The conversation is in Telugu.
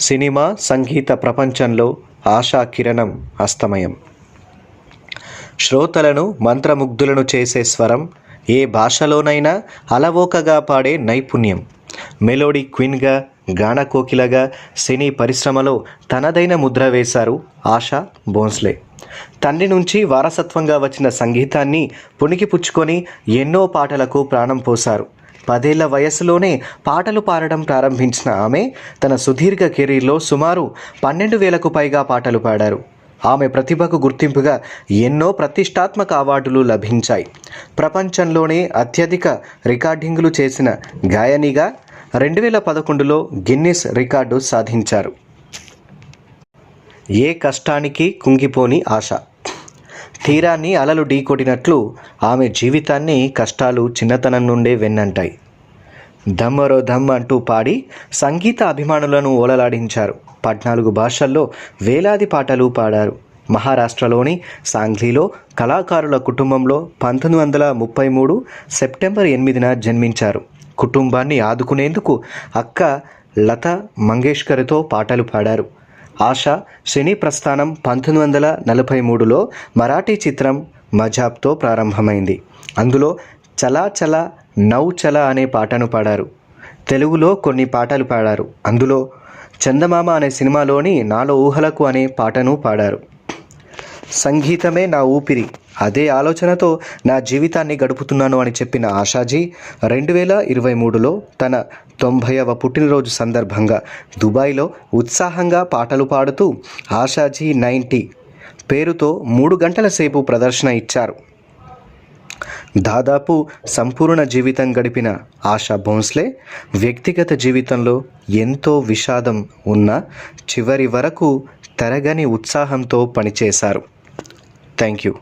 సినిమా సంగీత ప్రపంచంలో ఆశా కిరణం అస్తమయం. శ్రోతలను మంత్రముగ్ధులను చేసే స్వరం, ఏ భాషలోనైనా అలవోకగా పాడే నైపుణ్యం. మెలోడీ క్వీన్గా, గానకోకిలగా సినీ పరిశ్రమలో తనదైన ముద్ర వేశారు ఆశా భోంస్లే. తండ్రి నుంచి వారసత్వంగా వచ్చిన సంగీతాన్ని పుణికిపుచ్చుకొని ఎన్నో పాటలకు ప్రాణం పోశారు. 10 ఏళ్ల వయసులోనే పాటలు పాడడం ప్రారంభించిన ఆమె తన సుదీర్ఘ కెరీర్లో సుమారు 12,000కు పైగా పాటలు పాడారు. ఆమె ప్రతిభకు గుర్తింపుగా ఎన్నో ప్రతిష్టాత్మక అవార్డులు లభించాయి. ప్రపంచంలోనే అత్యధిక రికార్డింగులు చేసిన గాయనిగా 2011లో గిన్నిస్ రికార్డు సాధించారు. ఏ కష్టానికి కుంగిపోని ఆశ. తీరాన్ని అలలు ఢీకొట్టినట్లు ఆమె జీవితాన్ని కష్టాలు చిన్నతనం నుండే వెన్నంటాయి. ధమ్మరో ధమ్ అంటూ పాడి సంగీత అభిమానులను ఓలలాడించారు. 14 భాషల్లో వేలాది పాటలు పాడారు. మహారాష్ట్రలోని సాంగ్లీలో కళాకారుల కుటుంబంలో 1933 సెప్టెంబర్ 8న జన్మించారు. కుటుంబాన్ని ఆదుకునేందుకు అక్క లతా మంగేష్కర్తో పాటలు పాడారు. ఆశా సినీ ప్రస్థానం 1943లో మరాఠీ చిత్రం మజాబ్తో ప్రారంభమైంది. అందులో చలా చలా నౌ చలా అనే పాటను పాడారు. తెలుగులో కొన్ని పాటలు పాడారు. అందులో చందమామ అనే సినిమాలోని నాలో ఊహలకు అనే పాటను పాడారు. సంగీతమే నా ఊపిరి, అదే ఆలోచనతో నా జీవితాన్ని గడుపుతున్నాను అని చెప్పిన ఆశాజీ 2023లో తన 90వ పుట్టినరోజు సందర్భంగా దుబాయ్లో ఉత్సాహంగా పాటలు పాడుతూ ఆశాజీ 90 పేరుతో 3 గంటల సేపు ప్రదర్శన ఇచ్చారు. దాదాపు సంపూర్ణ జీవితం గడిపిన ఆశా భోంస్లే వ్యక్తిగత జీవితంలో ఎంతో విషాదం ఉన్నా చివరి వరకు తరగని ఉత్సాహంతో పనిచేశారు. Thank you.